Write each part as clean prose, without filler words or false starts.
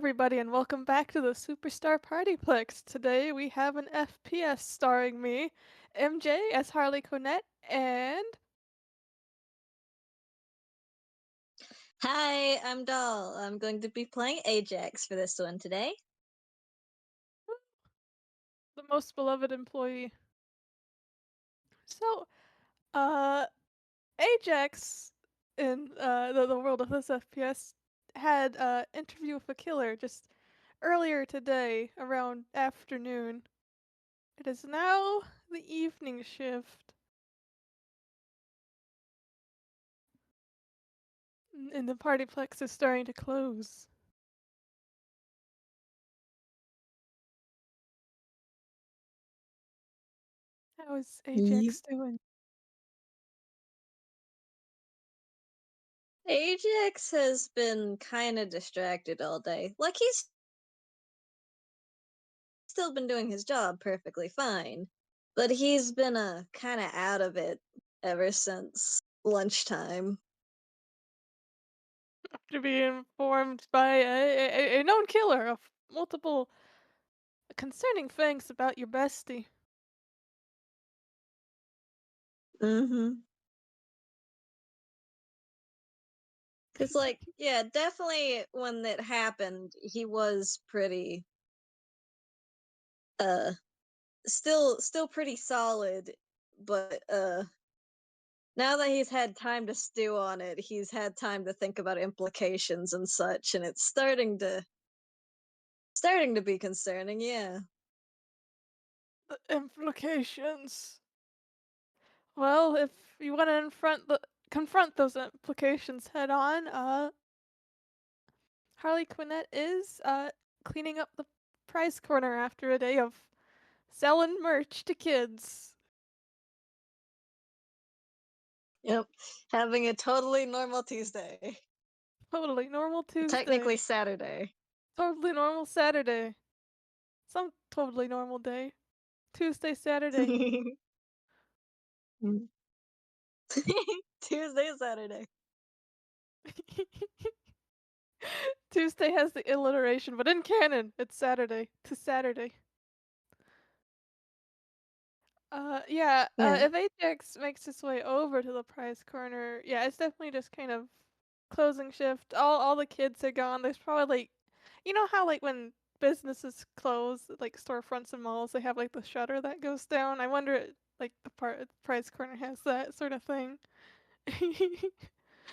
everybody, and welcome back to the Superstar PartyPlex. Today we have an FPS starring me, MJ as Harlequinette, and Hi, I'm Doll. I'm going to be playing Ajax for this one today. the most beloved employee. So, uh, Ajax in the world of this FPS had interview with a killer just earlier today around afternoon. It is now the evening shift, and the PartyPlex is starting to close. How is Yep. Ajax doing? Ajax has been kind of distracted all day. Like, he's still been doing his job perfectly fine, but he's been kind of out of it ever since lunchtime. To be informed by a known killer of multiple concerning things about your bestie. Mm-hmm. Because, like, yeah, definitely when it happened, he was pretty, uh, still pretty solid, but, now that he's had time to stew on it, he's had time to think about implications and such, and it's starting to be concerning, yeah. The implications. Well, if you want to confront those implications head on, Harley Quinnet is cleaning up the prize corner after a day of selling merch to kids. Yep. Having a totally normal Tuesday. Totally normal Tuesday. Technically Saturday. Totally normal Saturday. Some totally normal day. Tuesday, Saturday. Tuesday, Saturday. Tuesday has the alliteration, but in canon, it's Saturday to Saturday. Yeah, Yeah. if Ajax makes his way over to the prize corner, yeah, it's definitely just kind of closing shift. All the kids are gone. There's probably like, you know how like when businesses close, like storefronts and malls, they have like the shutter that goes down. I wonder like the prize corner has that sort of thing.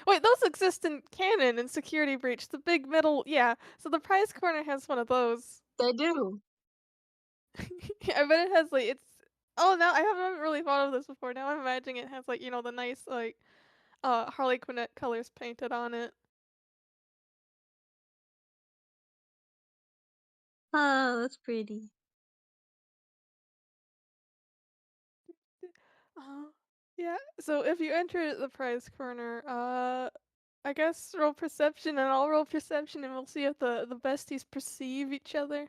Wait, those exist in canon and Security Breach. The big metal, yeah. So the prize corner has one of those. They do. I bet it has like it's. Oh no, I haven't really thought of this before. Now I'm imagining it has like the nice like Harley Quinnet colors painted on it. Oh, that's pretty. Uh, yeah. So if you enter the prize corner, I guess roll perception and I'll roll perception and we'll see if the besties perceive each other.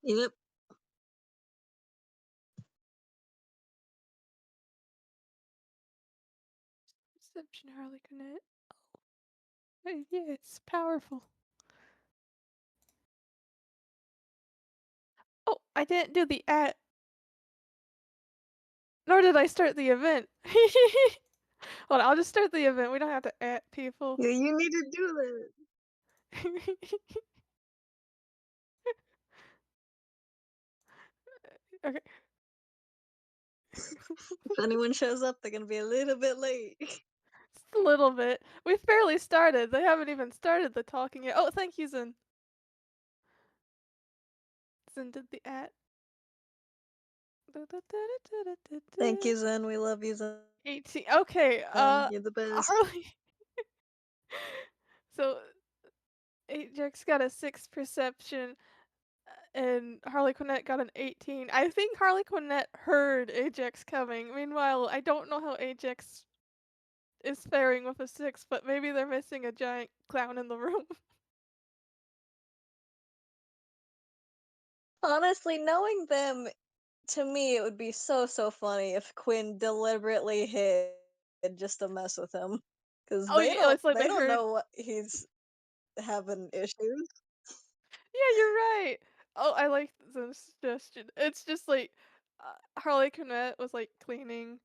Yep. Perception, Harley Quinnet. Yeah, it's powerful. Oh, I didn't do the at, nor did I start the event. Hold on, I'll just start the event. We don't have to at people. Yeah, you need to do that. Okay. If anyone shows up, they're gonna be a little bit late. Just a little bit. We've barely started. They haven't even started the talking yet. Oh, thank you, Zen. Zen did the at. Thank you, Zen. We love you, Zen. 18. Okay, You're the best. Harley. So Ajax got a 6 perception, and Harley Quinnet got an 18. I think Harley Quinnet heard Ajax coming. Meanwhile, I don't know how Ajax is faring with a 6, but maybe they're missing a giant clown in the room. Honestly, knowing them, to me, it would be so funny if Quinn deliberately hid just to mess with him, because Oh, yeah, it's like they they don't heard. know what he's. having issues. Yeah, you're right. Oh, I like the suggestion. It's just like Harley Quinn was like cleaning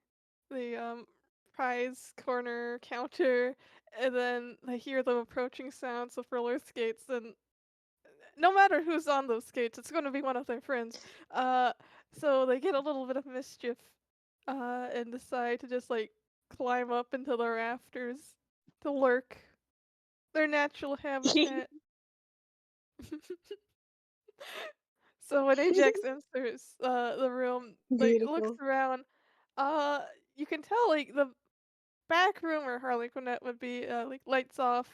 the prize corner counter, and then they hear the approaching sounds of roller skates, and no matter who's on those skates, it's going to be one of their friends. Uh, so they get a little bit of mischief, and decide to just like climb up into the rafters to lurk, their natural habitat. So when Ajax enters, the room, like, looks Beautiful. around, uh, you can tell, like, the back room where Harlequinette would be, like, lights off,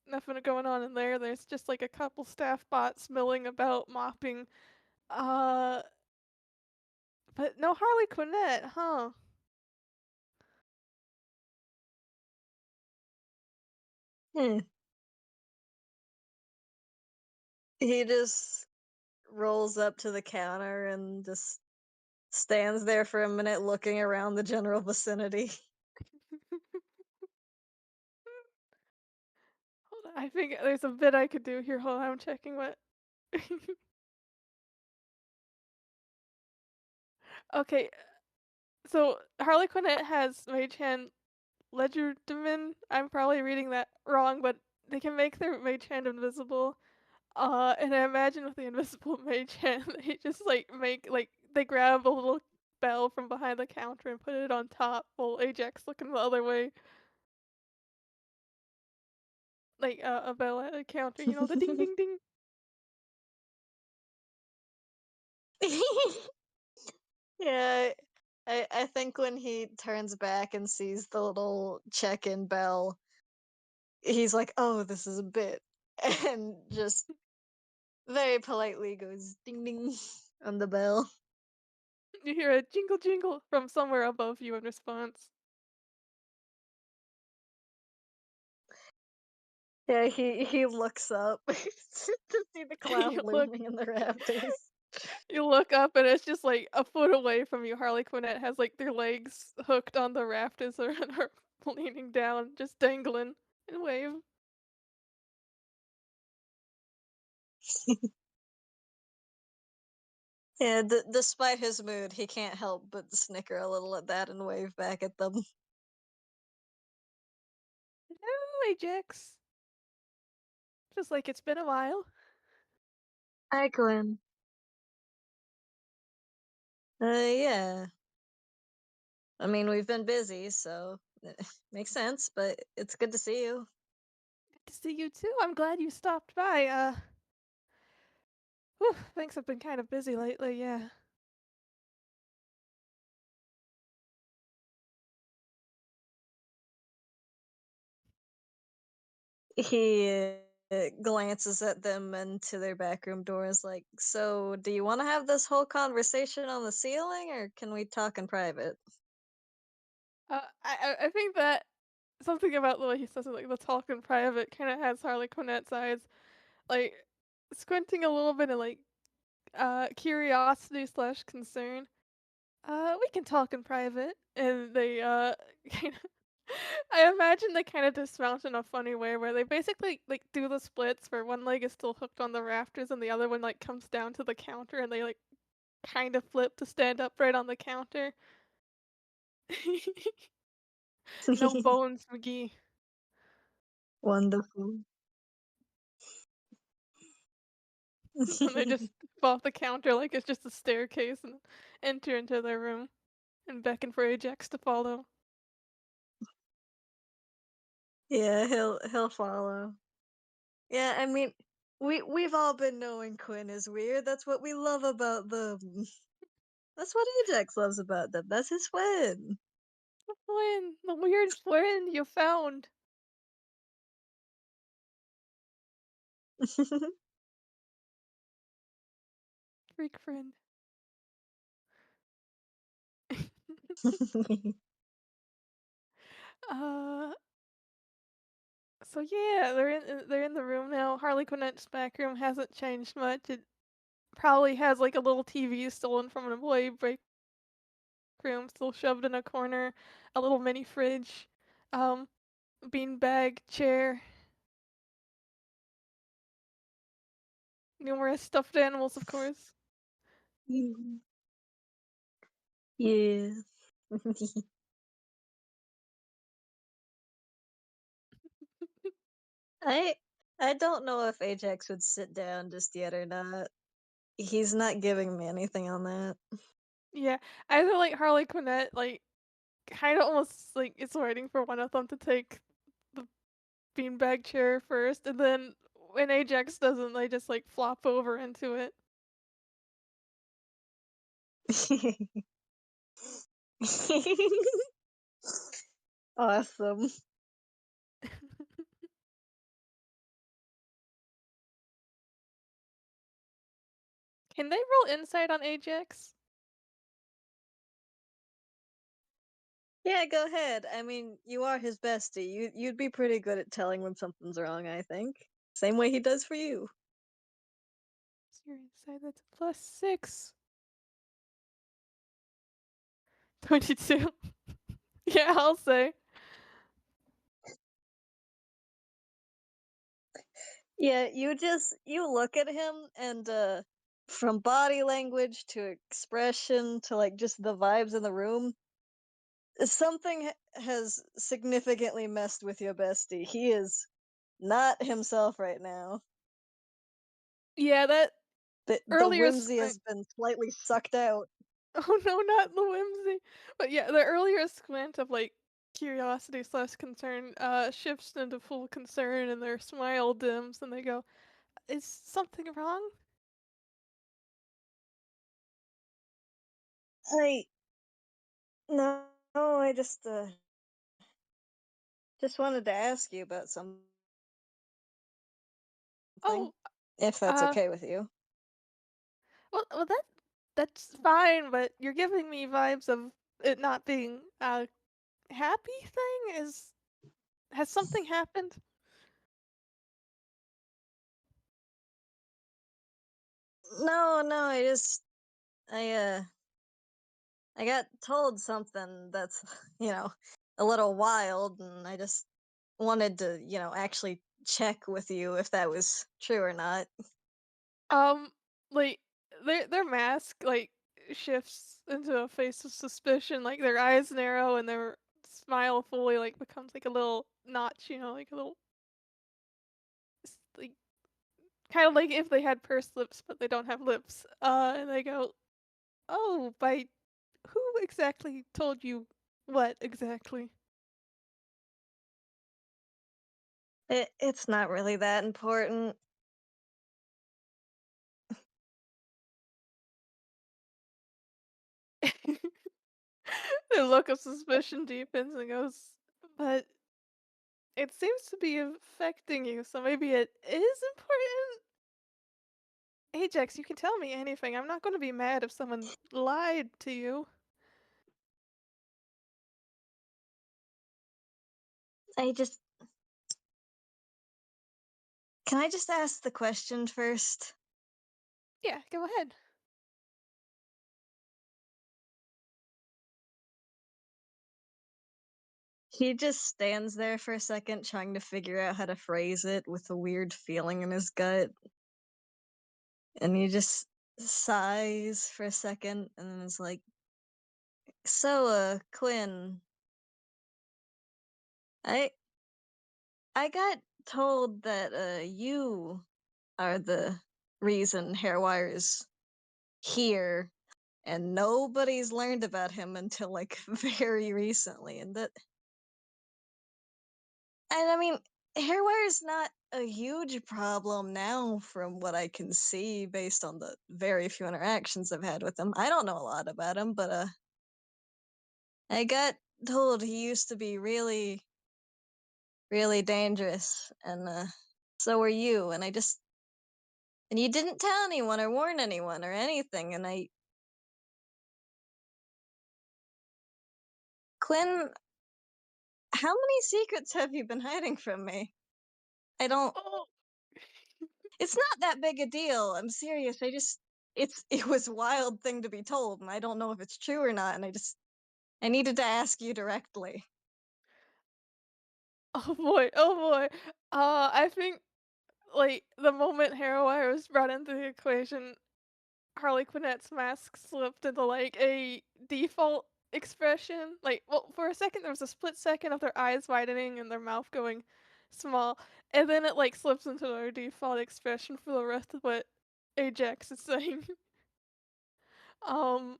nothing going on in there. There's just, like, a couple staff bots milling about, mopping, uh, but no Harlequinette, huh? Hmm. He just rolls up to the counter and just stands there for a minute looking around the general vicinity. Hold on, I think there's a bit I could do here. Hold on, I'm checking what Okay, so Harlequinette has Mage Hand Legerdemain. I'm probably reading that wrong, but they can make their Mage Hand invisible. And I imagine with the invisible mage hand, they just like make like they grab a little bell from behind the counter and put it on top while Ajax looking the other way, like a bell at a counter, you know, the ding ding ding. Yeah, I think when he turns back and sees the little check-in bell, he's like, "Oh, this is a bit," and just very politely goes ding ding on the bell. You hear a jingle jingle from somewhere above you in response. Yeah, he looks up to see the clown you look looming in the rafters. you look up and it's just like a foot away from you. Harley Quinn has like their legs hooked on the rafters and are leaning down, just dangling and wave. Yeah, despite his mood, he can't help but snicker a little at that and wave back at them. Hello, Ajax. Just like it's been a while. Hi, Gwen. Yeah. I mean, we've been busy, so makes sense, but it's good to see you. Good to see you too. I'm glad you stopped by. Whew, things have been kind of busy lately, yeah. He glances at them into their back room doors like, "So, do you want to have this whole conversation on the ceiling, or can we talk in private?" I think that something about the way he says it, like the talk in private, kind of has Harley Quinnette's eyes, like squinting a little bit of like curiosity slash concern. We can talk in private, and they kind of. I imagine they kind of dismount in a funny way where they basically like do the splits where one leg is still hooked on the rafters and the other one like comes down to the counter and they like kind of flip to stand upright on the counter. No bones, McGee. Wonderful. And they just fall off the counter like it's just a staircase and enter into their room and beckon for Ajax to follow. Yeah, he'll follow. Yeah, I mean, we've all been knowing Quinn is weird. That's what we love about them. That's what Ajax loves about them. That's his friend. When the weird friend you found, freak friend. uh, so yeah, they're in the room now. Harley Quinn's back room hasn't changed much. It probably has like a little TV stolen from an employee break room, still shoved in a corner, a little mini fridge, um, beanbag chair. numerous stuffed animals, of course. Mm. Yeah. I I don't know if Ajax would sit down just yet or not. He's not giving me anything on that. Yeah, I feel like Harlequinette, like, kinda almost, like, is waiting for one of them to take the beanbag chair first, and then when Ajax doesn't, they just, like, flop over into it. Awesome. Can they roll insight on Ajax? Yeah, go ahead. I mean, you are his bestie. You'd be pretty good at telling when something's wrong, I think. Same way he does for you. What's your insight? That's a +6. 22. Yeah, I'll say. Yeah, you look at him and from body language to expression to like just the vibes in the room, something has significantly messed with your bestie. He is not himself right now. Yeah, that The earlier whimsy squint. has been slightly sucked out. Oh no, not the whimsy. But yeah, the earlier squint of like curiosity slash concern shifts into full concern and their smile dims and they go, "Is something wrong?" I no, I just wanted to ask you about something, Oh, if that's uh, okay with you. well that's fine, but you're giving me vibes of it not being a happy thing. Is has something happened? No, no, I got told something that's, you know, a little wild, and I just wanted to, actually check with you if that was true or not. Um, like their mask like shifts into a face of suspicion, like their eyes narrow and their smile fully like becomes like a little notch, like a little like kind of like if they had pursed lips but they don't have lips. And they go, "Oh, by who exactly told you what exactly?" It's not really that important. Their look of suspicion deepens and goes, "But it seems to be affecting you, so maybe it is important." Ajax, you can tell me anything. I'm not gonna be mad if someone lied to you. I just Can I just ask the question first? Yeah, go ahead. He just stands there for a second trying to figure out how to phrase it with a weird feeling in his gut, and he just sighs for a second and then is like, "So, Quinn, I I got told that you are the reason Hairwire's here, and nobody's learned about him until like very recently. And I mean, Hairwire's not a huge problem now, from what I can see, based on the very few interactions I've had with him. I don't know a lot about him, but I got told he used to be really, really dangerous, and so are you. And you didn't tell anyone or warn anyone or anything. And Quinn, how many secrets have you been hiding from me? I don't. Oh, It's not that big a deal. I'm serious. It was a wild thing to be told, and I don't know if it's true or not. And I needed to ask you directly. oh boy, oh boy. I think like, the moment Harrowire was brought into the equation, Harlequinette's mask slipped into, like, a default expression. Like, well, for a second, there was a split second of their eyes widening and their mouth going small, and then it, like, slips into their default expression for the rest of what Ajax is saying. Um,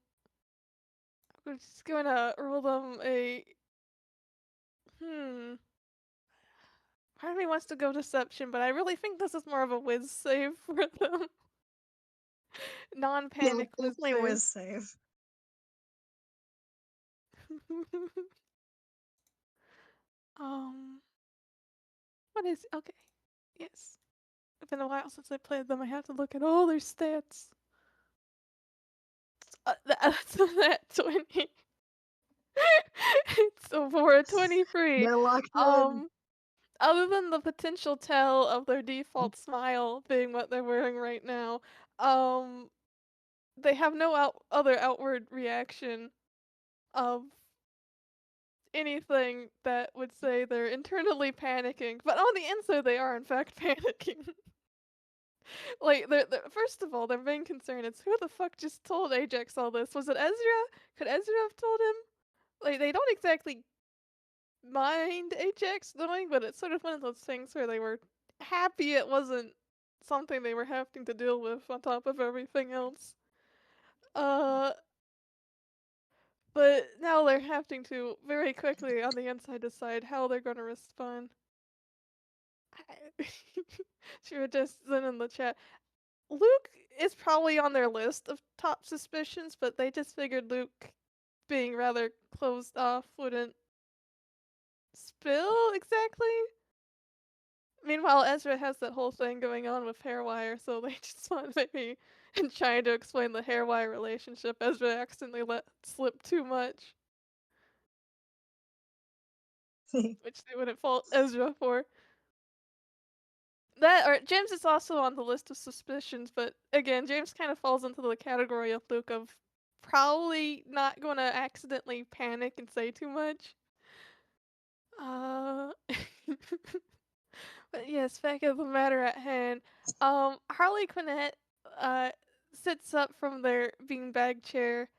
we're just gonna roll them a hmm. Part of me wants to go deception, but I really think this is more of a whiz save for them. Yeah, Non-panic whiz definitely save. was safe. Um, what is okay? Yes. It's been a while since I played them. I have to look at all their stats. That's that 20. So for a 23, They're locked in. um, other than the potential tell of their default smile being what they're wearing right now, um, they have no other outward reaction of anything that would say they're internally panicking, but on the inside they are in fact panicking. Like, they're first of all, their main concern is who the fuck just told Ajax all this? Was it Ezra? Could Ezra have told him? Like, they don't exactly mind Ajax knowing, but it's sort of one of those things where they were happy it wasn't something they were having to deal with on top of everything else. Uh, but now they're having to very quickly on the inside decide how they're gonna respond. She was just then in the chat. Luke is probably on their list of top suspicions, but they just figured Luke being rather closed off wouldn't spill exactly. Meanwhile, Ezra has that whole thing going on with Hairwire, so they just want maybe in trying to explain the Hairwire relationship, Ezra accidentally let slip too much, which they wouldn't fault Ezra for. That or James is also on the list of suspicions, but again, James kind of falls into the category of Luke of probably not gonna accidentally panic and say too much. Uh, but yes, back to the matter at hand. Harley Quinette uh sits up from their beanbag chair,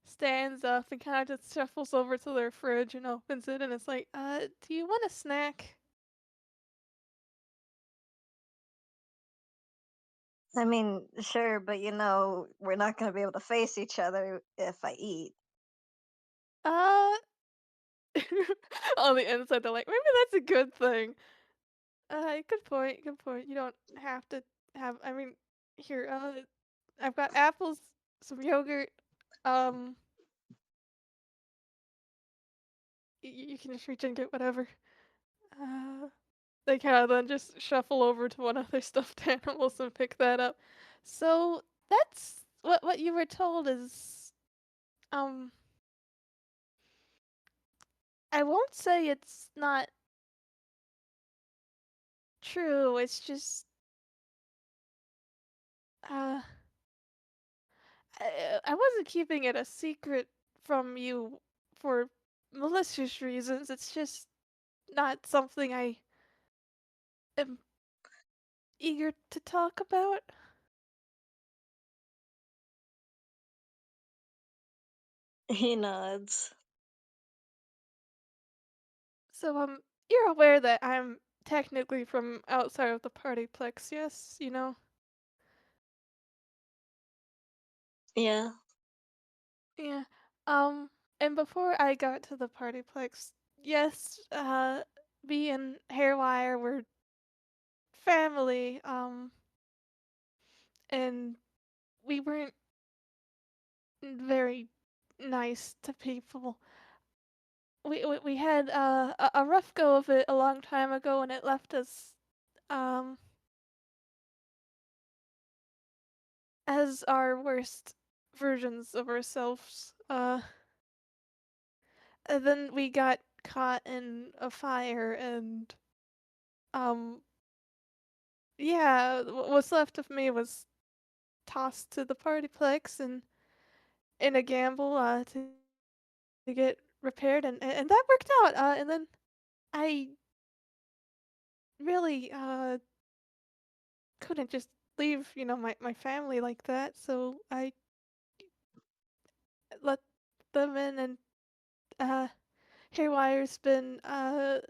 stands up, and kind of just shuffles over to their fridge and opens it, and it's like, do you want a snack? I mean, sure, but we're not gonna be able to face each other if I eat. Uh, on the inside, they're like, maybe that's a good thing. Good point. Good point. You don't have to have. I mean, here. I've got apples, some yogurt. Um, you can just reach and get whatever. Uh, they kind of then just shuffle over to one of their stuffed animals and pick that up. So that's what you were told is. Um, I won't say it's not true. It's just. Uh, I wasn't keeping it a secret from you for malicious reasons. It's just not something I am eager to talk about. He nods. So, you're aware that I'm technically from outside of the PartyPlex, yes? You know? Yeah. Yeah. Um, and before I got to the PartyPlex, yes, me and Hairwire were family, and we weren't very nice to people. We had a rough go of it a long time ago, and it left us um as our worst versions of ourselves. And then we got caught in a fire, and um yeah, what's left of me was tossed to the partyplex and in a gamble to get repaired, and that worked out. And then I really couldn't just leave, my family like that, so I let them in and, uh, Haywire's been, uh,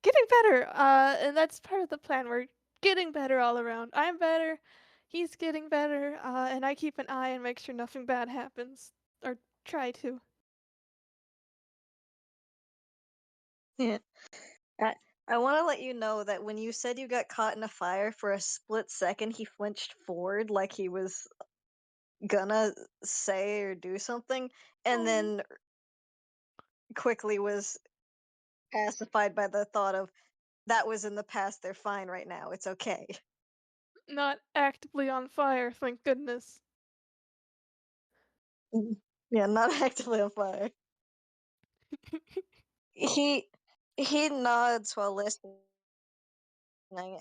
getting better, and that's part of the plan. We're getting better all around. I'm better, he's getting better, and I keep an eye and make sure nothing bad happens, or try to. Yeah. I, I want to let you know that when you said you got caught in a fire for a split second, he flinched forward like he was gonna say or do something, and Oh, then quickly was pacified by the thought of that was in the past. They're fine right now. It's okay. not actively on fire, thank goodness. Mhm. Yeah, not actively on fire. He he nods while listening,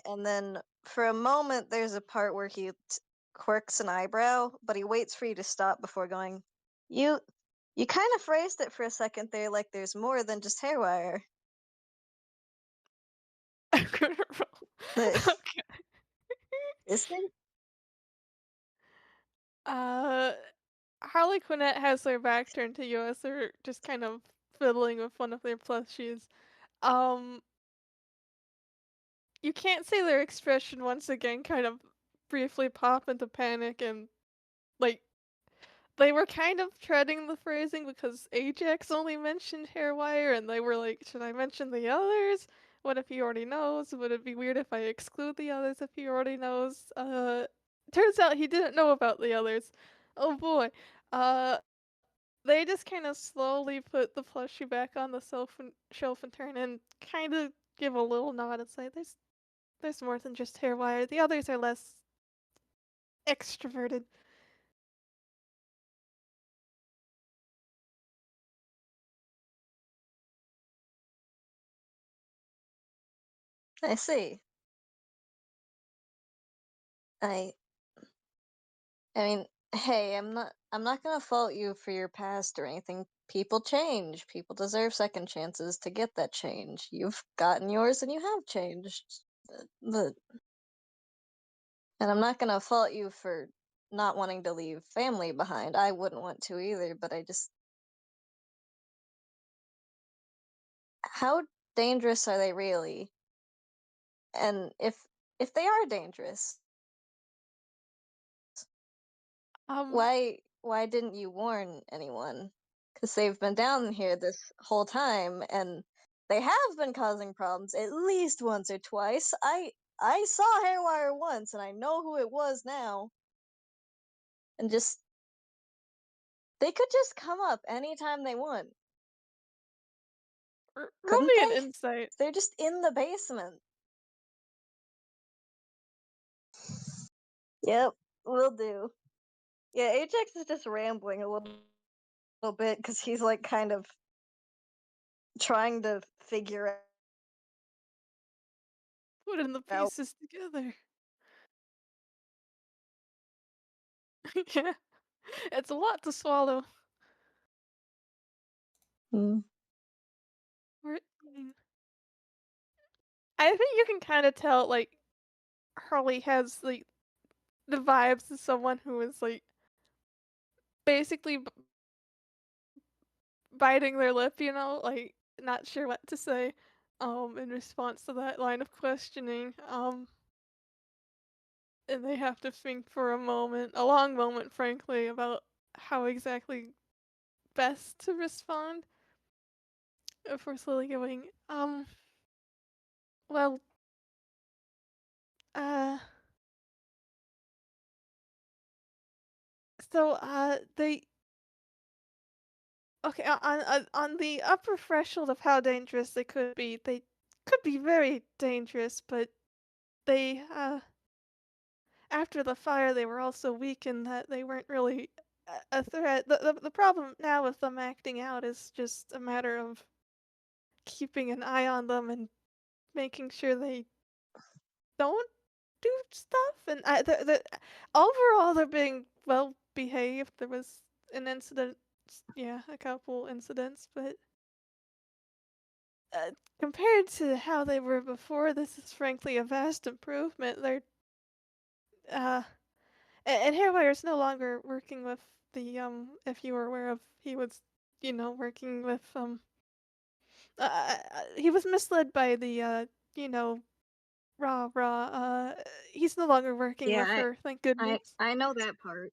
and then for a moment there's a part where he quirks an eyebrow, but he waits for you to stop before going, "You you kind of phrased it for a second there like there's more than just hair wire." I'm gonna roll. Okay. Is there? Uh, Harlequinette has their back turned to you as they're just kind of fiddling with one of their plushies. Um, you can't see their expression once again kind of briefly pop into panic and, like, they were kind of treading the phrasing because Ajax only mentioned Hairwire, and they were like, "Should I mention the others? What if he already knows? Would it be weird if I exclude the others if he already knows?" Turns out he didn't know about the others. Oh boy. Uh, they just kind of slowly put the plushie back on the shelf and turn and kind of give a little nod and say, "There's more than just Hairwire. The others are less extroverted." I see. I I mean, hey, I'm not gonna fault you for your past or anything. People change. People deserve second chances to get that change. You've gotten yours and you have changed. The and I'm not gonna fault you for not wanting to leave family behind. I wouldn't want to either, but I just how dangerous are they really? And if they are dangerous, Um, why didn't you warn anyone? Because they've been down here this whole time, and they have been causing problems at least once or twice. I saw Hairwire once, and I know who it was now. And just they could just come up anytime they want, roll couldn't me an they? insight. They're just in the basement. Yep, will do. Yeah, Ajax is just rambling a little bit because he's like kind of trying to figure Putting the out. pieces together. Yeah, it's a lot to swallow. 14. I think you can kind of tell, like, Harley has, like, the vibes of someone who is, like, basically biting their lip, like, not sure what to say, in response to that line of questioning, and they have to think for a moment, a long moment, frankly, about how exactly best to respond before slowly going, well, uh, so, they okay, on the upper threshold of how dangerous they could be very dangerous, but they, after the fire, they were also weak in that they weren't really a threat. The problem now with them acting out is just a matter of keeping an eye on them and making sure they don't do stuff, and overall, they're being well behaved. There was an incident, yeah, a couple incidents, but uh, compared to how they were before, this is frankly a vast improvement. Uh, and Hairwire's no longer working with if you were aware of, he was, working with, he was misled by you know, he's no longer working with Yeah, her, thank I goodness. I know that part.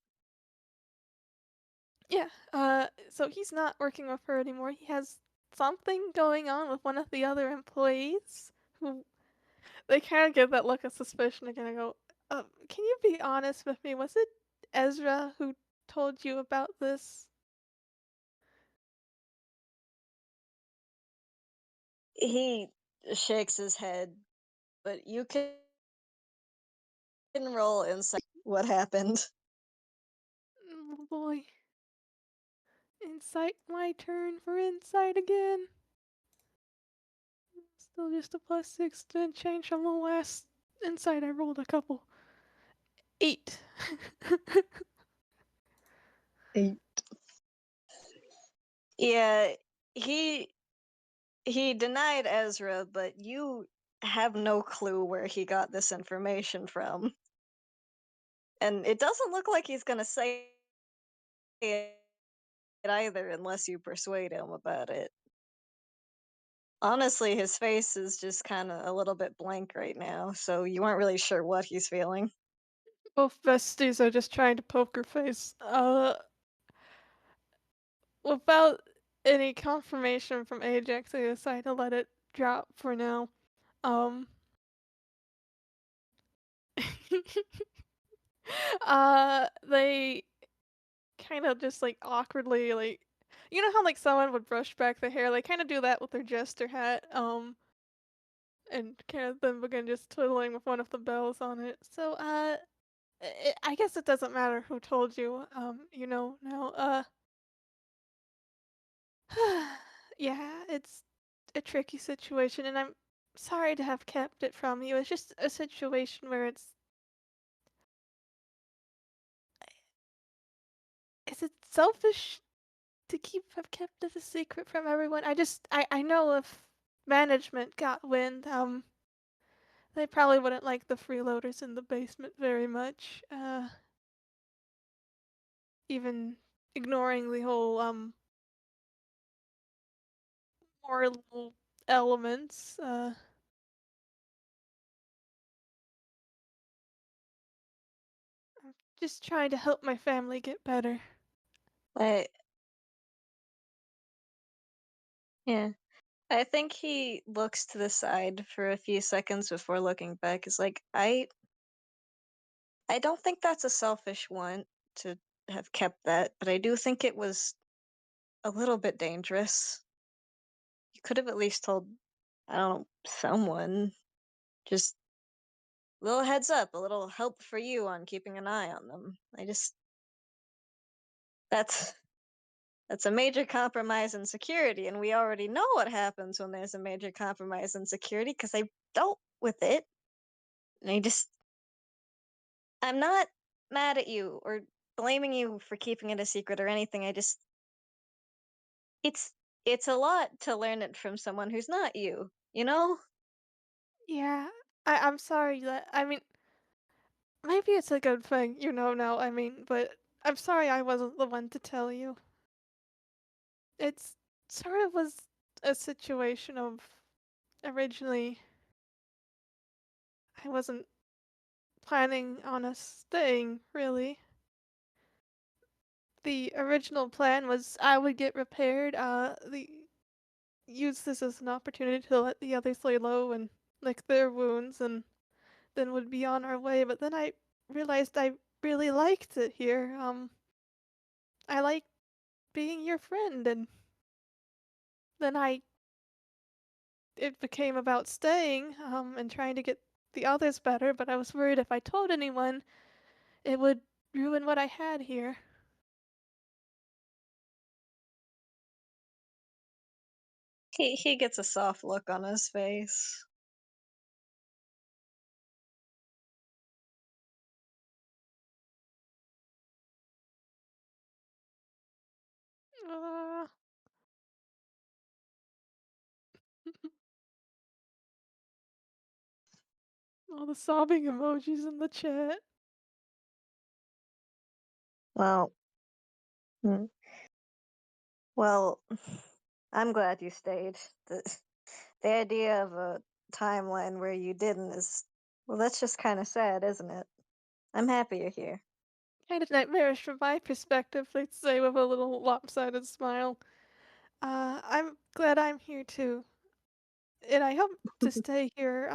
Yeah, so he's not working with her anymore. He has something going on with one of the other employees who they kind of give that look of suspicion again. I go, can you be honest with me? Was it Ezra who told you about this? He shakes his head, but you can roll insight. What happened? Oh boy. Insight, my turn for insight again. Still just a +6 didn't change from the last insight I rolled a couple. 8. He- Yeah, he he denied Ezra, but you have no clue where he got this information from. And it doesn't look like he's gonna say it either unless you persuade him about it. Honestly, his face is just kinda a little bit blank right now, so you aren't really sure what he's feeling. Both besties are just trying to poker face. Without any confirmation from Ajax, I decide to let it drop for now. Um, they kind of just like awkwardly like, you know how like someone would brush back their hair, they kind of do that with their jester hat. And kind of then begin just twiddling with one of the bells on it. So, I guess it doesn't matter who told you. You know now. Yeah, it's a tricky situation, and I'm sorry to have kept it from you. It's just a situation where is it selfish to have kept it a secret from everyone? I know if management got wind, they probably wouldn't like the freeloaders in the basement very much. Even ignoring the whole moral elements. Just trying to help my family get better. I yeah. I think he looks to the side for a few seconds before looking back. Is like, I don't think that's a selfish one to have kept that, but I do think it was a little bit dangerous. You could have at least told, I don't know, someone. Just a little heads up, a little help for you on keeping an eye on them. That's that's a major compromise in security, and we already know what happens when there's a major compromise in security because I dealt with it. And I'm not mad at you or blaming you for keeping it a secret or anything. It's it's a lot to learn it from someone who's not you, you know? Yeah, I'm sorry that I mean maybe it's a good thing, now, I mean, but I'm sorry I wasn't the one to tell you. It's sort of was a situation of originally I wasn't planning on us staying, really. The original plan was I would get repaired, use this as an opportunity to let the others lay low and lick their wounds and then would be on our way, but then I realized I really liked it here. I like being your friend, and then it became about staying, and trying to get the others better, but I was worried if I told anyone, it would ruin what I had here. He gets a soft look on his face. Uh, All the sobbing emojis in the chat. Well, hmm, well, I'm glad you stayed. The idea of a timeline where you didn't is, well, that's just kind of sad, isn't it? I'm happy you're here. Kind of nightmarish from my perspective, they'd say with a little lopsided smile. I'm glad I'm here too, and I hope to stay here,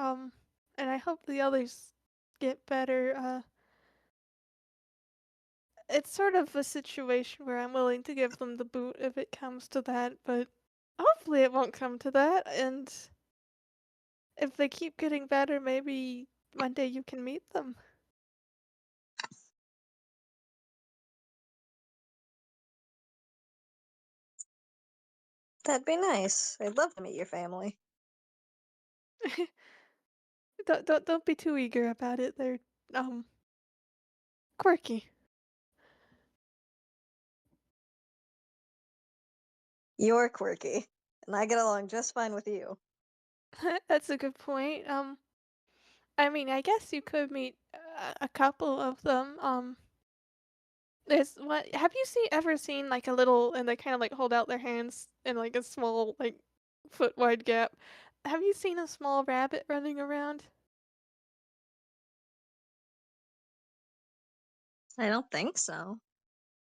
and I hope the others get better. It's sort of a situation where I'm willing to give them the boot if it comes to that, but hopefully it won't come to that, and if they keep getting better, maybe one day you can meet them. That'd be nice. I'd love to meet your family. Don't be too eager about it. They're um quirky. You're quirky, and I get along just fine with you. That's a good point. I mean, I guess you could meet a couple of them. There's what have you ever seen like a little and they kind of like hold out their hands in like a small like foot wide gap? Have you seen a small rabbit running around? I don't think so.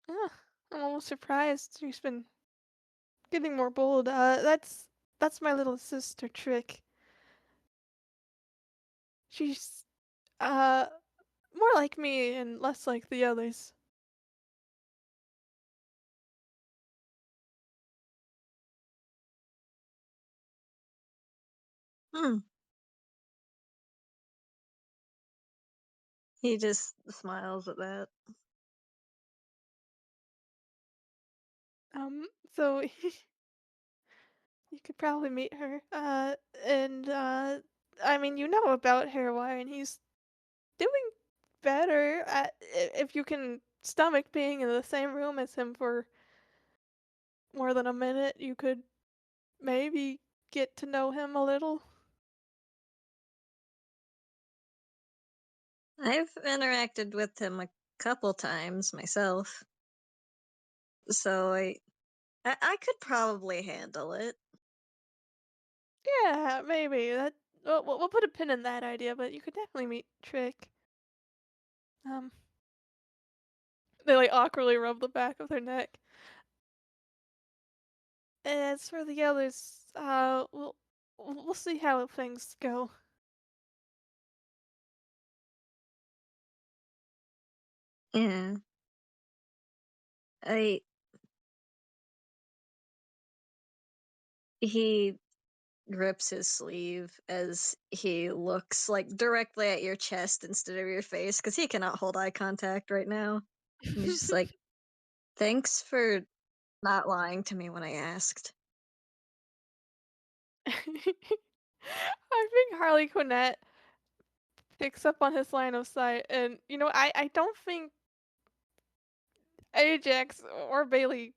Ah, I'm almost surprised. She's been getting more bold. That's my little sister Trick. She's uh more like me and less like the others. Hmm. He just smiles at that. So you could probably meet her. And I mean, you know about Hairwire, and he's doing better at if you can stomach being in the same room as him for more than a minute, you could maybe get to know him a little. I've interacted with him a couple times myself, so I could probably handle it. Yeah, maybe that. We'll put a pin in that idea, but you could definitely meet Trick. Um, they like awkwardly rub the back of their neck. As for the others, we'll see how things go. Yeah. I he rips his sleeve as he looks like directly at your chest instead of your face because he cannot hold eye contact right now. And he's just like, thanks for not lying to me when I asked. I think Harlequinette picks up on his line of sight, and I don't think Ajax or Bailey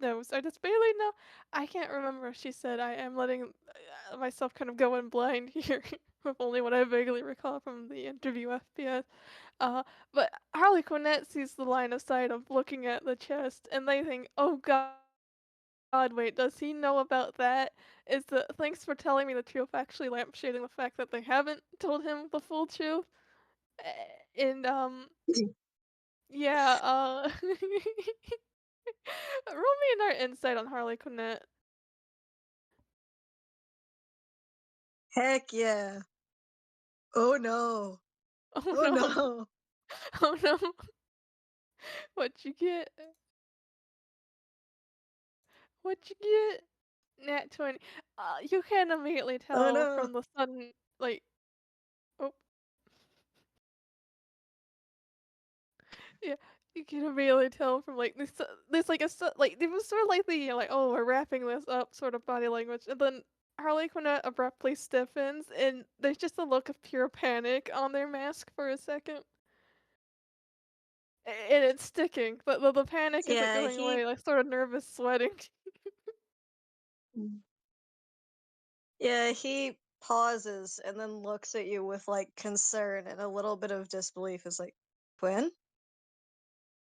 knows. Or does Bailey know? I can't remember if she said I am letting myself kind of go in blind here with only what I vaguely recall from the interview FPS. Uh, but Harlequinette sees the line of sight of looking at the chest, and they think, "Oh God, wait, does he know about that? Is the thanks for telling me the truth actually lampshading the fact that they haven't told him the full truth?" And yeah, roll me an art insight on Harlequinette. Heck yeah. Oh no. Oh Oh no, no. oh no, what you get? What you get? Nat 20. You can immediately Oh tell no. from the sudden, like, oh, yeah, you can immediately tell from like this like like it was sort of like the like oh we're wrapping this up sort of body language, and then Harley Quinn abruptly stiffens, and there's just a look of pure panic on their mask for a second, and it's sticking. But the panic isn't Yeah, going away, like sort of nervous sweating. yeah, he pauses and then looks at you with like concern and a little bit of disbelief. Is like, Quinn,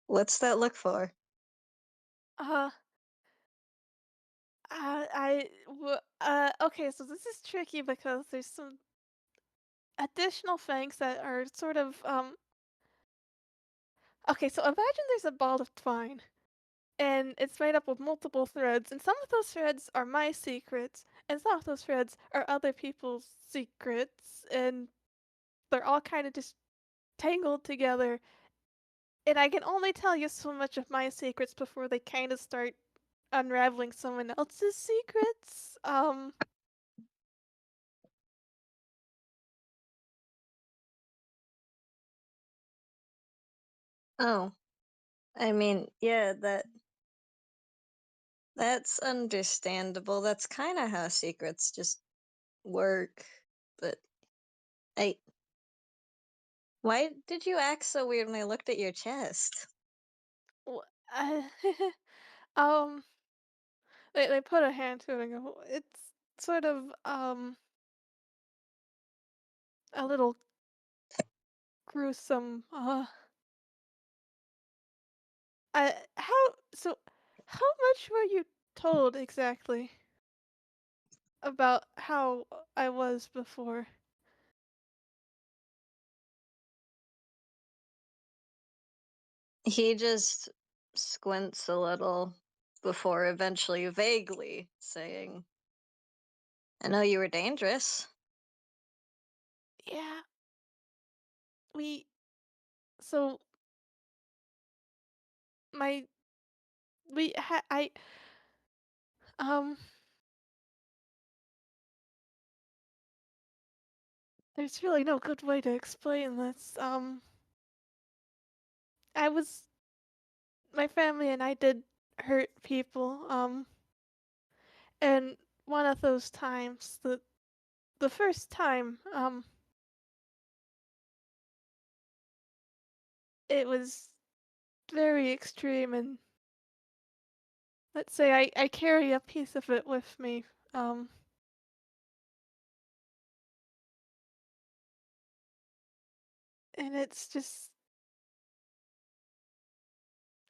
what's that look for? Uh, okay, so this is tricky because there's some additional things that are sort of, okay, so imagine there's a ball of twine, and it's made up of multiple threads, and some of those threads are my secrets, and some of those threads are other people's secrets, and they're all kind of just tangled together, and I can only tell you so much of my secrets before they kind of start unraveling someone else's secrets. Oh, I mean, yeah, that's understandable. That's kind of how secrets just work. But I, why did you act so weird when I looked at your chest? w- uh, um, they put a hand to it and go, it's sort of a little gruesome. How much were you told exactly about how I was before? He just squints a little before eventually vaguely saying, I know you were dangerous. Yeah, we so my we ha um there's really no good way to explain this. I was my family and I did hurt people. And one of those times, the first time, it was very extreme, and let's say I carry a piece of it with me. Um, and it's just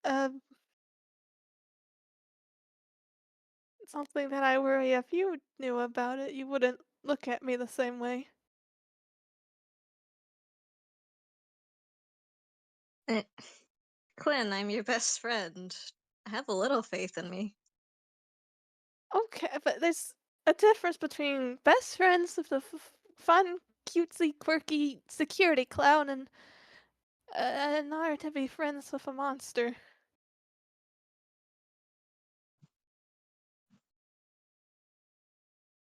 uh, something that I worry if you knew about it, you wouldn't look at me the same way. Eh, Quinn, I'm your best friend. Have a little faith in me. Okay, but there's a difference between best friends with the fun, cutesy, quirky security clown and in order to be friends with a monster.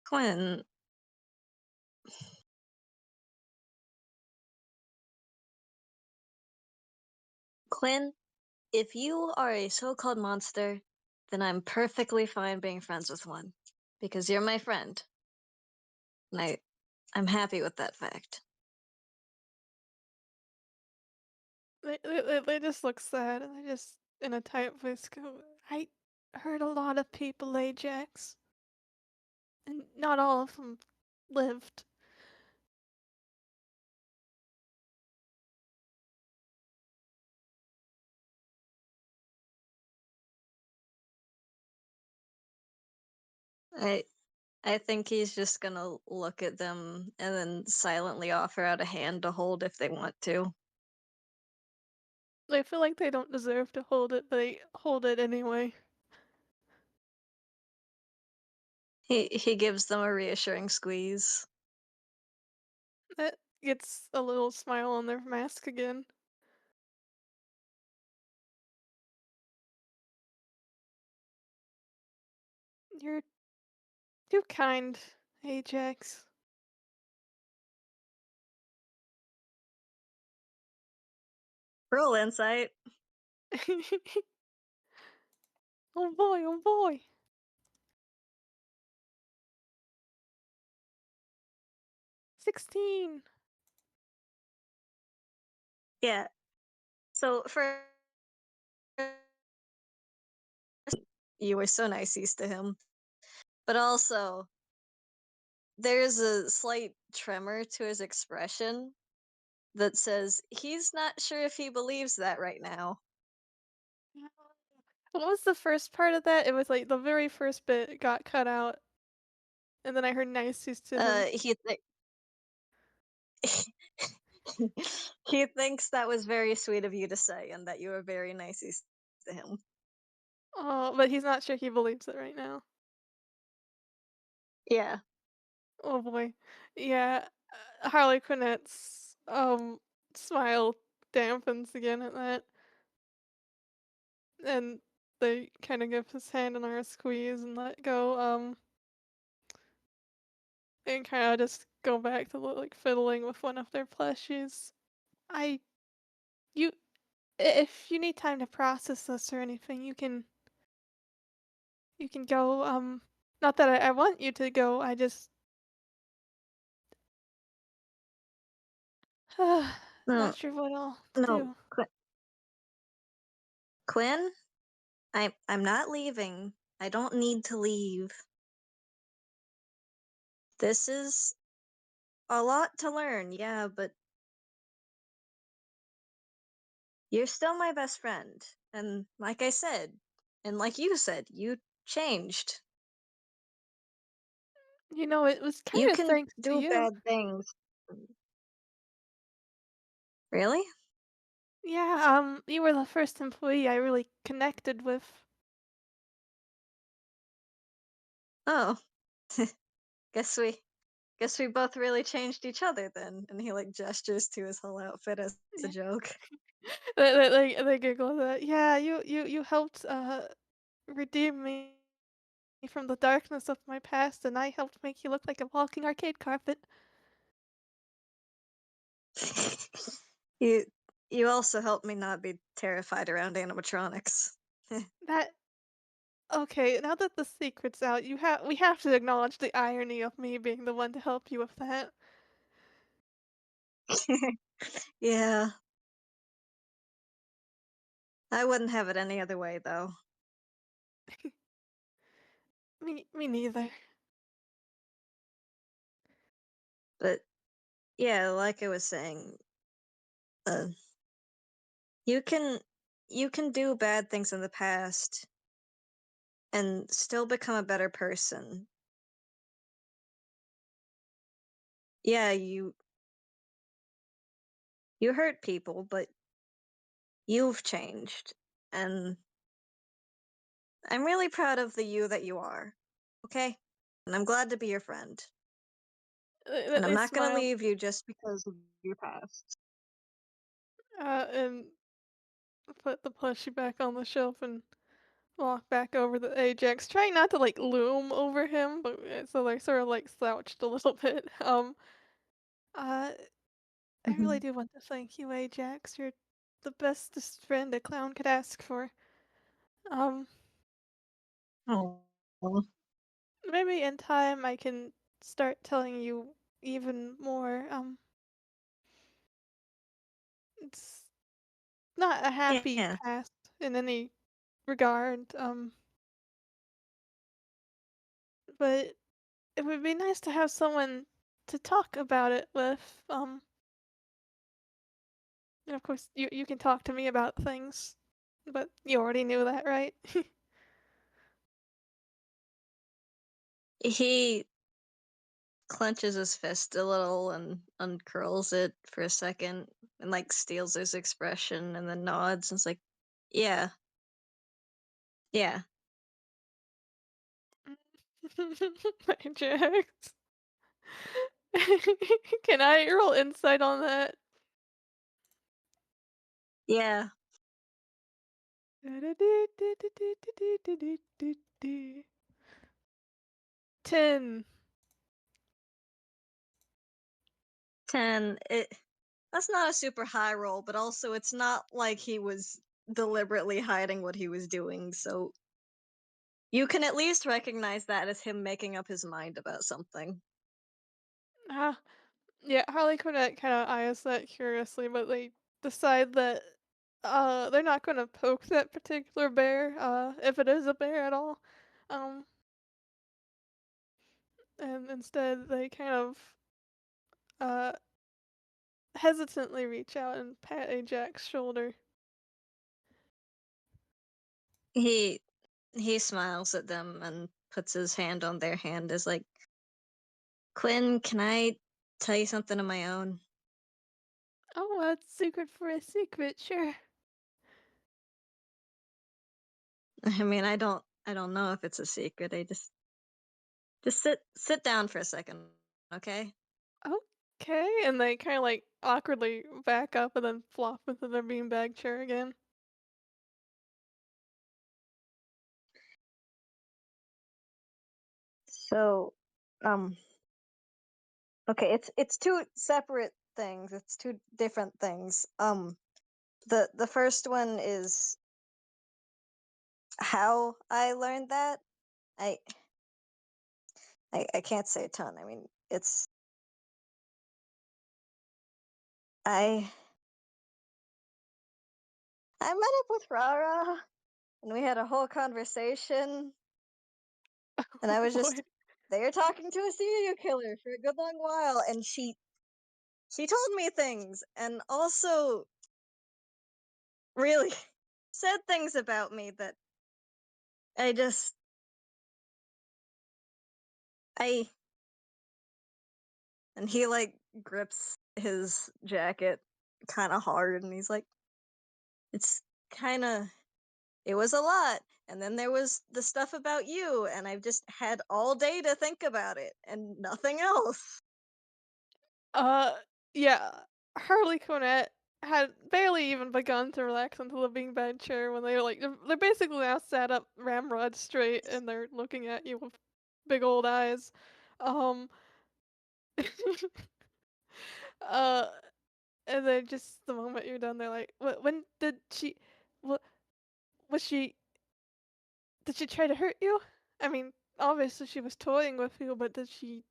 Quinn, Quinn, if you are a so called monster, then I'm perfectly fine being friends with one. Because you're my friend. And I'm happy with that fact. They just look sad and they just in a tight voice go, I heard a lot of people, Ajax, and not all of them lived. I I think he's just gonna look at them and then silently offer out a hand to hold if they want to. They feel like they don't deserve to hold it, but they hold it anyway. He gives them a reassuring squeeze. That gets a little smile on their mask again. You're too kind, Ajax. Roll insight. Oh boy, oh boy. 16. Yeah. So for you were so nice to him, but also there's a slight tremor to his expression that says he's not sure if he believes that right now. What was the first part of that? It was, like, the very first bit got cut out, and then I heard "niceties" to him. He he thinks that was very sweet of you to say, and that you were very nice to him. Oh, but he's not sure he believes it right now. Yeah. Oh boy. Yeah, Harlequinette's, smile dampens again at that, and they kinda give his hand another squeeze and let go, and kinda just go back to, like, fiddling with one of their plushies. I you if you need time to process this or anything, you can go, not that I want you to go, I just not No, sure what all to no, do. Quinn, I'm not leaving. I don't need to leave. This is a lot to learn, yeah, but you're still my best friend. And like I said, and like you said, you changed. You know, it was You kinda can thanks to do you. bad things. Really? Yeah, you were the first employee I really connected with. Oh, guess we guess we both really changed each other then. And he like gestures to his whole outfit as a Yeah. joke. They giggle at that. Yeah, you helped, redeem me from the darkness of my past, and I helped make you look like a walking arcade carpet. you you also helped me not be terrified around animatronics. That okay, now that the secret's out, we have to acknowledge the irony of me being the one to help you with that. Yeah, I wouldn't have it any other way though. Me neither. But yeah, like I was saying, uh, you can you can do bad things in the past and still become a better person. Yeah, you hurt people, but you've changed. And I'm really proud of the you that you are. Okay? And I'm glad to be your friend. And I'm They not going to smile, leave you just because of your past. and put the plushie back on the shelf and walk back over the Ajax, trying not to, like, loom over him, but, so they're sort of, like, slouched a little bit. Uh, I really Mhm. do want to thank you, Ajax. You're the bestest friend a clown could ask for. Um, Oh. maybe in time I can start telling you even more. It's not a happy Yeah. past in any regard, but it would be nice to have someone to talk about it with. And of course, you can talk to me about things, but you already knew that, right? He clenches his fist a little and uncurls it for a second and like steals his expression and then nods and is like, yeah, yeah. Jax. Can I roll insight on that? Yeah. 10. 10. That's not a super high roll, but also it's not like he was deliberately hiding what he was doing, so you can at least recognize that as him making up his mind about something. Ah, yeah, Harley Quinn kinda eyes that curiously, but they decide that, they're not gonna poke that particular bear, if it is a bear at all. Um, and instead they kind of uh hesitantly reach out and pat Ajax's shoulder. He he smiles at them and puts his hand on their hand is like, Quinn, can I tell you something of my own? Oh, a secret for a secret, sure. I mean, I don't know if it's a secret. I just sit down for a second, okay? Okay, and they kind of like awkwardly back up and then flop into their beanbag chair again. So, um, okay, it's two separate things. It's two different things. The first one is how I learned that. I I can't say a ton. I mean, it's I I met up with Rara and we had a whole conversation and I Oh was just boy. there talking to a serial killer for a good long while and she told me things and also really said things about me that I just I and he like grips his jacket kind of hard and he's like it's kind of it was a lot and then there was the stuff about you and I've just had all day to think about it and nothing else. Uh, yeah. Harlequinette had barely even begun to relax into the beanbag chair when they were like they're basically now sat up ramrod straight and they're looking at you with big old eyes. Um, uh, and then just the moment you're done, they're like, When did she? What was she? Did she try to hurt you? I mean, obviously she was toying with you, but did she?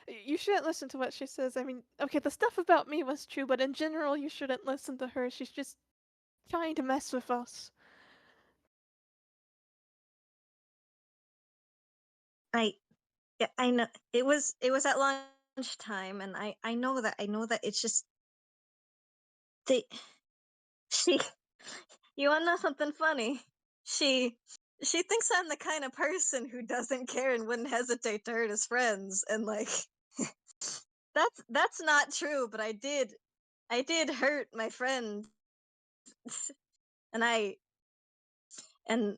You shouldn't listen to what she says. I mean, okay, the stuff about me was true, but in general, you shouldn't listen to her. She's just trying to mess with us. I Yeah, I know it was at lunchtime and I know that it's just they she you wanna know something funny? She she thinks I'm the kind of person who doesn't care and wouldn't hesitate to hurt his friends and like that's not true, but I did hurt my friend and I and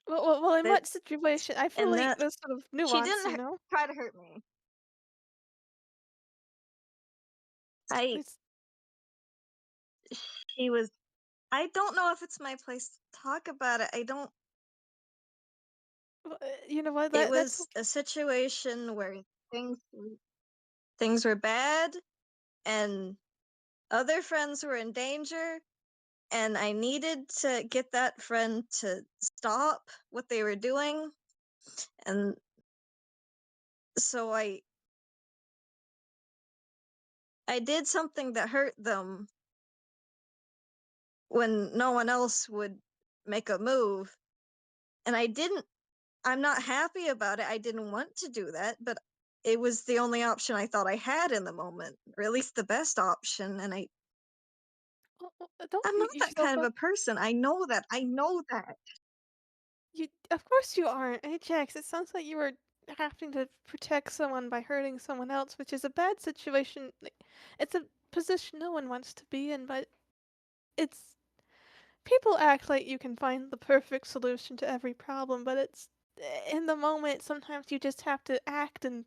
Well, in that what situation? I feel and like that there's sort of she nuance, didn't you know? try to hurt me. I It's, she was I don't know if it's my place to talk about it. I don't you know what? It That's was a situation where things were bad and other friends were in danger and I needed to get that friend to stop what they were doing and so I did something that hurt them when no one else would make a move and I'm not happy about it. I didn't want to do that, but it was the only option I thought I had in the moment, or at least the best option and don't I'm beat not that yourself kind of up. a person. I know that. I know that. You, of course you aren't. Ajax, it sounds like you were having to protect someone by hurting someone else, which is a bad situation. Like, it's a position no one wants to be in, but it's people act like you can find the perfect solution to every problem, but it's in the moment, sometimes you just have to act, and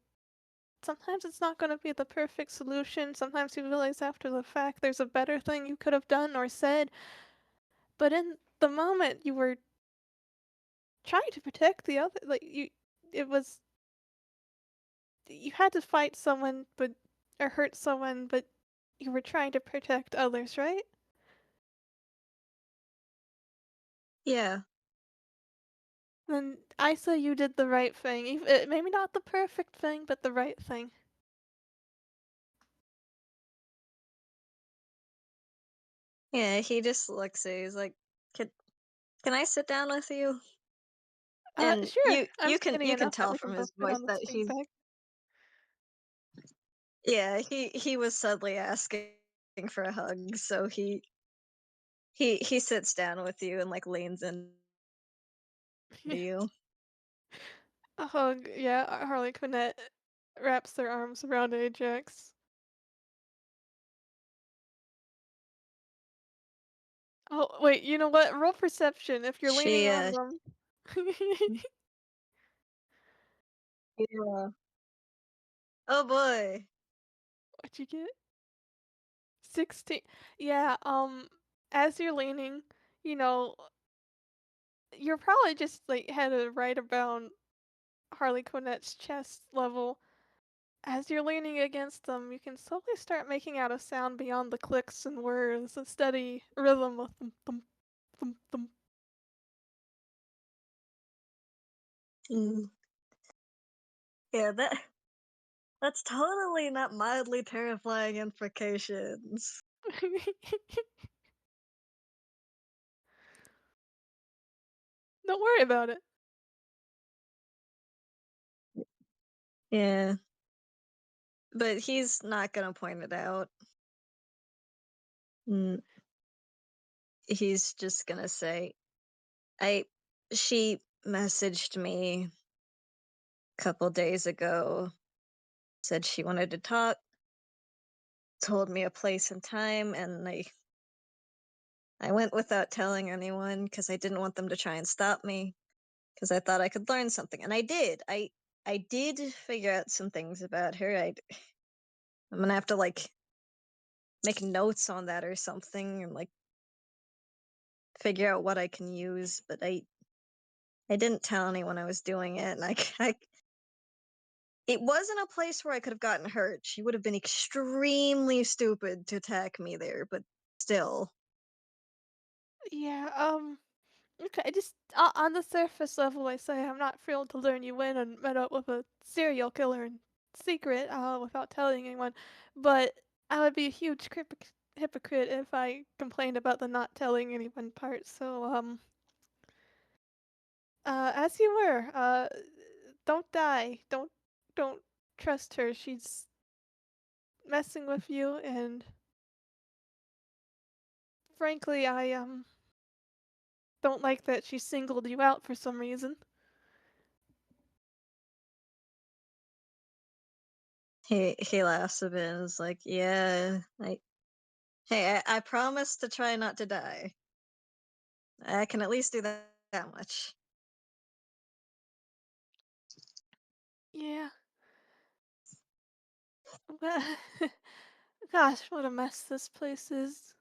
sometimes it's not going to be the perfect solution. Sometimes you realize after the fact there's a better thing you could have done or said, but in the moment you were trying to protect the other, like it was, you had to fight someone, but or hurt someone, but you were trying to protect others, right? Yeah. Then I say you did the right thing. Maybe not the perfect thing, but the right thing. Yeah, he just looks at you, he's like, can I sit down with you? And Sure. I'm you can skinny you can enough that tell we from can both his fit voice on the that same bed. he was suddenly asking for a hug, so he sits down with you and, like, leans into you. A hug, yeah, Harlequinette wraps their arms around Ajax. Oh, wait, you know what? Roll perception if you're leaning She, on them. yeah. Oh boy. What'd you get? 16. Yeah, as you're leaning, you know, you're probably just, like, headed right around Harlequinette's chest level. As you're leaning against them, you can slowly start making out a sound beyond the clicks and whirs, a steady rhythm of thump, thump, thump, thump. Mm. Yeah, that's totally not mildly terrifying implications. Don't worry about it. Yeah, but he's not gonna point it out. Mm, he's just gonna say, "I she messaged me a couple days ago, said she wanted to talk, told me a place and time, and I went without telling anyone because I didn't want them to try and stop me because I thought I could learn something, and I did. I did figure out some things about her. I'm gonna have to like make notes on that or something, and like figure out what I can use. But I didn't tell anyone I was doing it, and it wasn't a place where I could have gotten hurt. She would have been extremely stupid to attack me there, but still, Yeah, okay, just on the surface level, I say I'm not thrilled to learn you went and met up with a serial killer in secret, without telling anyone, but I would be a huge hypocrite if I complained about the not telling anyone part, so, as you were, don't die, don't trust her, she's messing with you, and frankly, I, don't like that she singled you out for some reason. he laughs a bit and is like, "Yeah, I promise to try not to die. I can at least do that much." Yeah, well, gosh, what a mess this place is.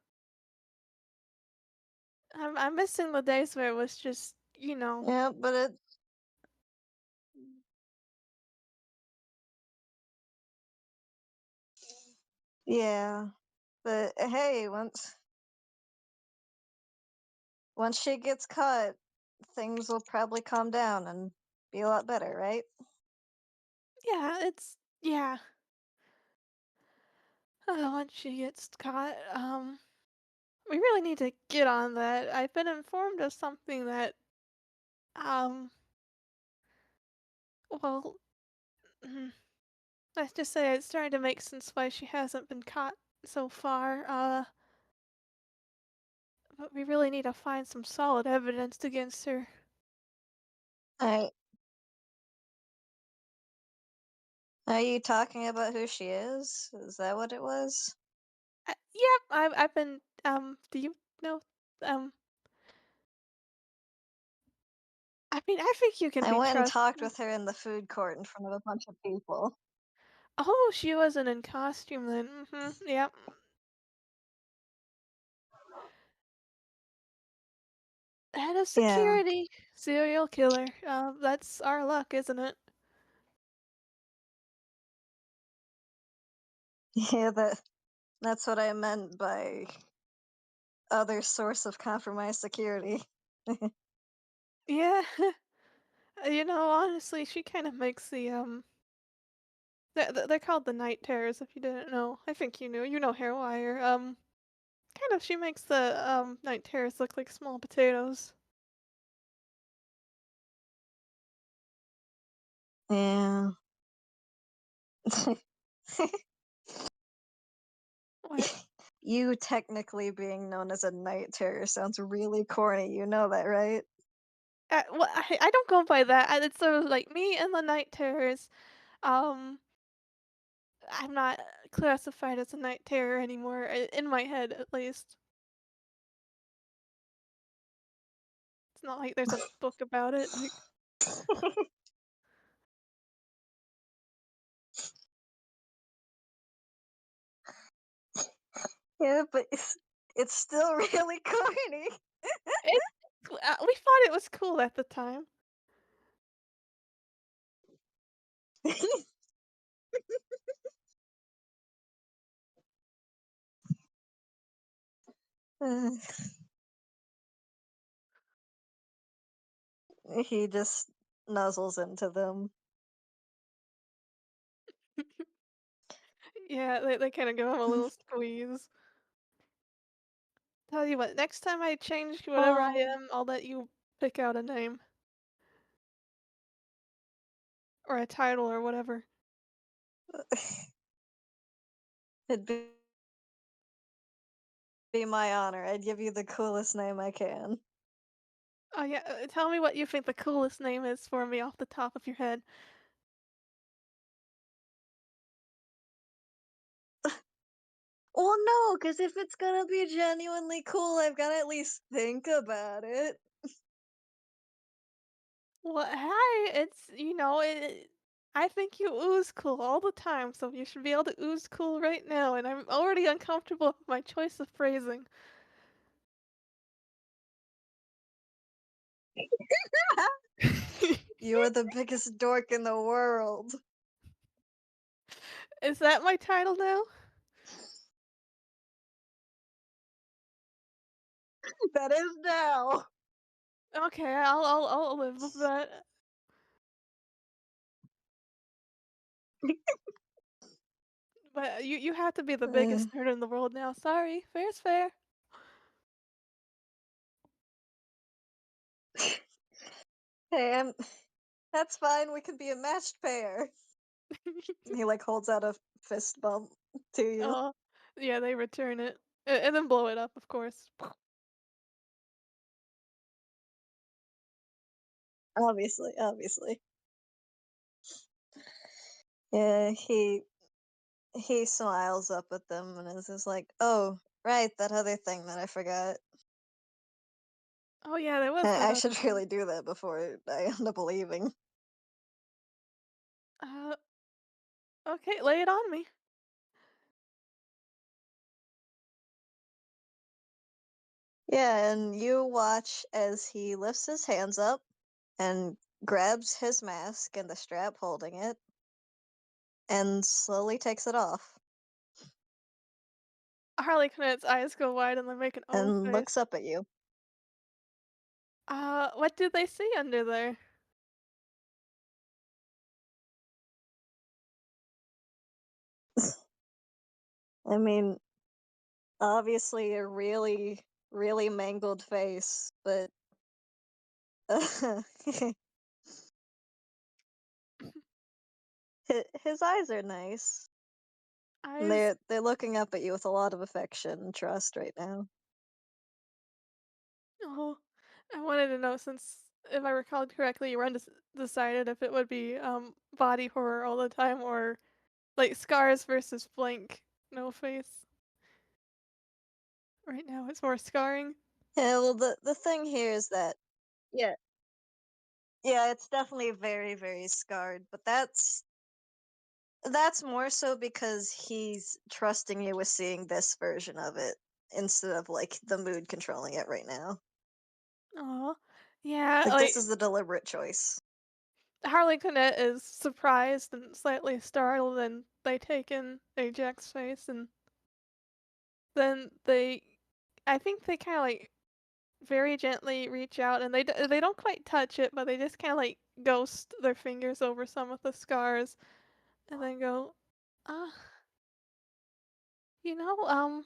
I'm missing the days where it was just, Yeah, but it yeah, but hey, once she gets caught, things will probably calm down and be a lot better, right? yeah, yeah. Once she gets caught, we really need to get on that. I've been informed of something that, um, well, mm, let's just say it's starting to make sense why she hasn't been caught so far. But we really need to find some solid evidence against her. I Are you talking about who she is? Is that what it was? Yep, I've been, do you know, um, I mean, I think you can I be went and trusted. talked with her in the food court in front of a bunch of people. Oh, she wasn't in costume then. Yep. Head of Yeah. security, serial killer. That's our luck, isn't it? Yeah, that's what I meant by other source of compromised security. Yeah. Honestly, she kind of makes they're called the night terrors. If you didn't know, I think you knew. You know Hairwire. Kind of, she makes the night terrors look like small potatoes. Yeah. What? You technically being known as a night terror sounds really corny, you know that, right? Well, I don't go by that. It's sort of like me and the night terrors. Um, I'm not classified as a night terror anymore, in my head at least. It's not like there's a book about it. Like, Yeah, but it's still really corny. it, we thought it was cool at the time. Uh, he just nuzzles into them. Yeah, they kind of give him a little squeeze. Tell you what, next time I change whatever I Oh, am, I'll let you pick out a name or a title or whatever. it'd be my honor. I'd give you the coolest name I can. Oh yeah, tell me what you think the coolest name is for me off the top of your head. Well, no, because if it's gonna be genuinely cool, I've gotta at least think about it. Well, hi, it's I think you ooze cool all the time, so you should be able to ooze cool right now, and I'm already uncomfortable with my choice of phrasing. You're the biggest dork in the world. Is that my title now? That is now. Okay, I'll live with that. But you have to be the Uh, biggest nerd in the world now. Sorry, fair's fair. hey, that's fine. We can be a matched pair. He like holds out a fist bump to you. Oh, yeah, they return it and then blow it up, of course. Obviously, obviously. Yeah, he smiles up at them and is just like, "Oh, right, that other thing that I forgot. Oh yeah, there was that I other should thing. really do that before I end up leaving." Uh, okay, lay it on me. Yeah, and you watch as he lifts his hands up and grabs his mask and the strap holding it and slowly takes it off Harlequinette's eyes go wide and they make an O and face. looks up at you. What do they see under there? I mean, obviously a really, really mangled face, but his eyes are nice. And Eyes. they're looking up at you with a lot of affection and trust right now. Oh, I wanted to know since if I recalled correctly, you were undecided if it would be body horror all the time or like scars versus blank no face. Right now, it's more scarring. Yeah, well, the thing here is that yeah, yeah, it's definitely very, very scarred, but that's more so because he's trusting you with seeing this version of it instead of like the mood controlling it right now. Oh, yeah. Like this Like is a deliberate choice. Harley Quinn is surprised and slightly startled, and they take in Ajax's face, and then I think they kind of like very gently reach out, and they don't quite touch it, but they just kind of like ghost their fingers over some of the scars, and then go, uh, you know,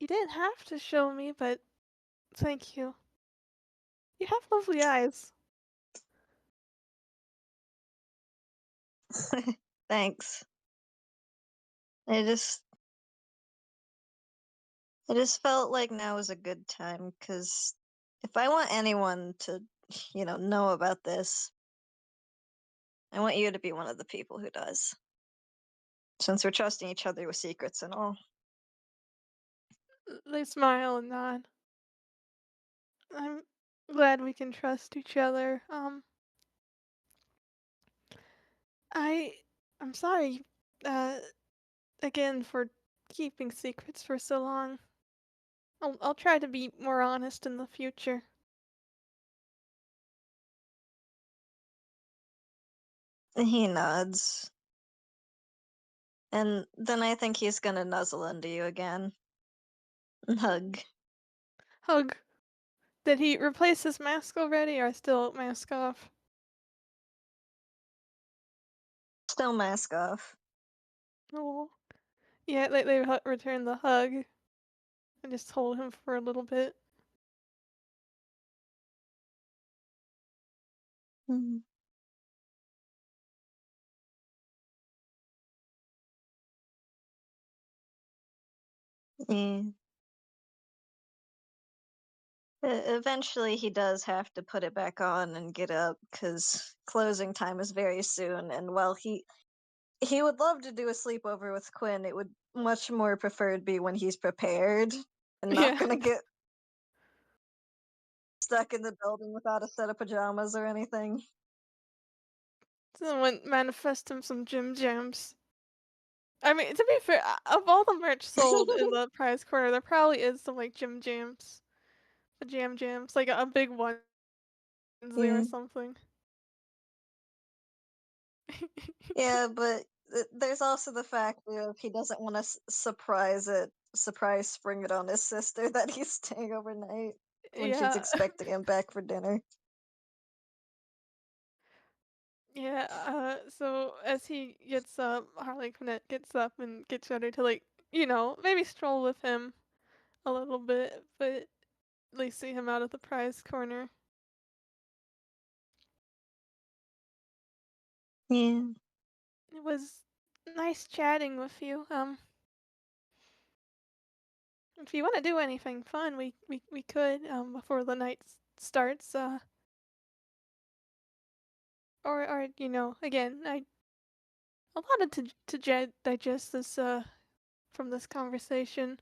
you didn't have to show me, but thank you. You have lovely eyes. Thanks. I just I just felt like now was a good time because if I want anyone to, know about this, I want you to be one of the people who does. Since we're trusting each other with secrets and all. They smile and nod. I'm glad we can trust each other. I I'm sorry, uh, again for keeping secrets for so long. I'll try to be more honest in the future. He nods. And then I think he's gonna nuzzle into you again. And hug. Hug. Did he replace his mask already, or still mask off? Still mask off. Oh, yeah. They return the hug and just hold him for a little bit. Mhm. Yeah. Eventually, he does have to put it back on and get up because closing time is very soon. And while he would love to do a sleepover with Quinn, it would much more preferred be when he's prepared and not Yeah. gonna get stuck in the building without a set of pajamas or anything. Someone manifest him some gym jams. I mean, to be fair, of all the merch sold in the prize corner, there probably is some like gym jams, the jam jams, like a big onesie or Yeah. something. Yeah, but there's also the fact of he doesn't want to surprise spring it on his sister that he's staying overnight when she's Yeah. expecting him back for dinner. Yeah, so as he gets up, Harlequinette gets up and gets ready to, like, maybe stroll with him a little bit, but at least see him out of the prize corner. Yeah. It was nice chatting with you. If you want to do anything fun, we could, before the night starts, or, again, I wanted to digest this, from this conversation.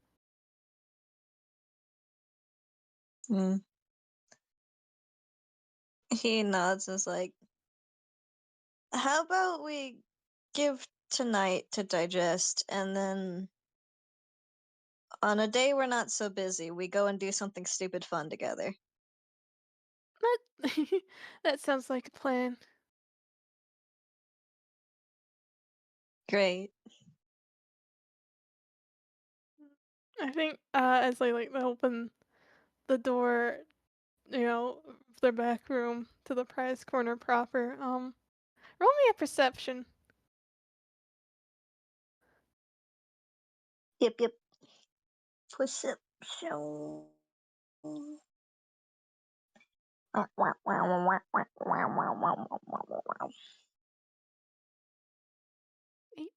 Mm. He nods and is like, how about we give tonight to digest and then on a day we're not so busy, we go and do something stupid fun together. That that sounds like a plan. Great. I think, as they open the door, of their back room to the prize corner proper, roll me a perception. Yep, yep. Perception.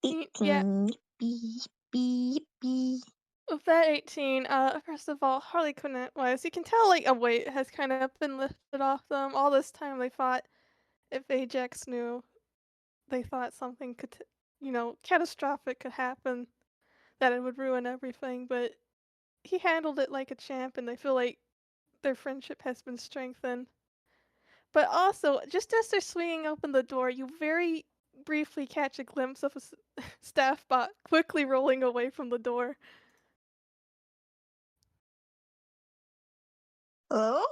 18. Yeah, 18. Beep, beep, beep. with that 18, first of all, Harley Quinn-wise, you can tell, like, a weight has kind of been lifted off them. All this time they thought if Ajax knew, they thought something catastrophic could happen, that it would ruin everything, but he handled it like a champ, and they feel like their friendship has been strengthened. But also, just as they're swinging open the door, you very briefly catch a glimpse of a staff bot quickly rolling away from the door. Oh?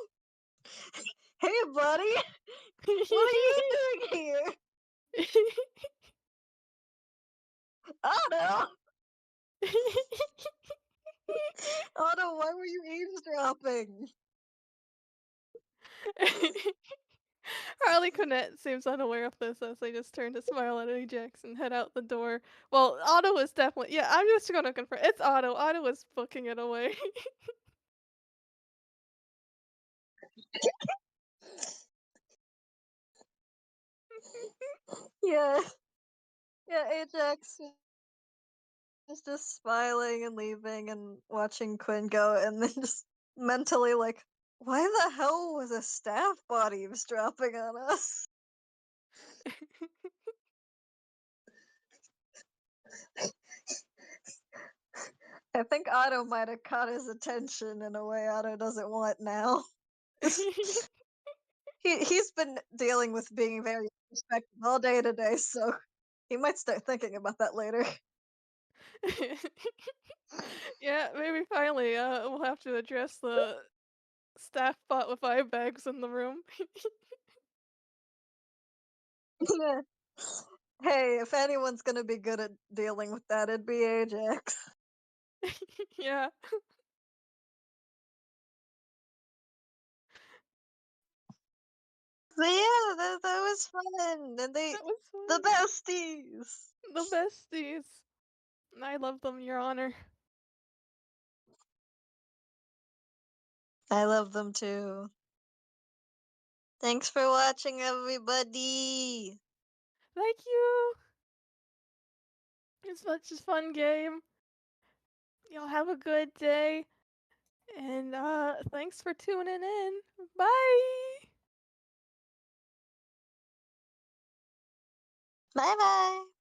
Hey, buddy! What are you doing here? Oh no! Oh no, why were you eavesdropping? Harley Quinn seems unaware of this as they just turn to smile at Ajax and head out the door. Well, Otto is definitely, yeah, I'm just gonna confirm. It's Otto. Otto is booking it away. Yeah. Yeah, Ajax is just smiling and leaving and watching Quinn go, and then just mentally like, why the hell was a staff body eavesdropping on us? I think Otto might have caught his attention in a way Otto doesn't want now. He's been dealing with being very disrespected all day today, so he might start thinking about that later. Yeah, maybe finally, we'll have to address the staff bot with eye bags in the room. Yeah. Hey, if anyone's gonna be good at dealing with that, it'd be Ajax. Yeah, But yeah, that was fun, and that was the fun. besties. The besties. I love them, Your Honor. I love them too. Thanks for watching, everybody. Thank you. It's such a fun game. Y'all have a good day. And thanks for tuning in. Bye. Bye bye.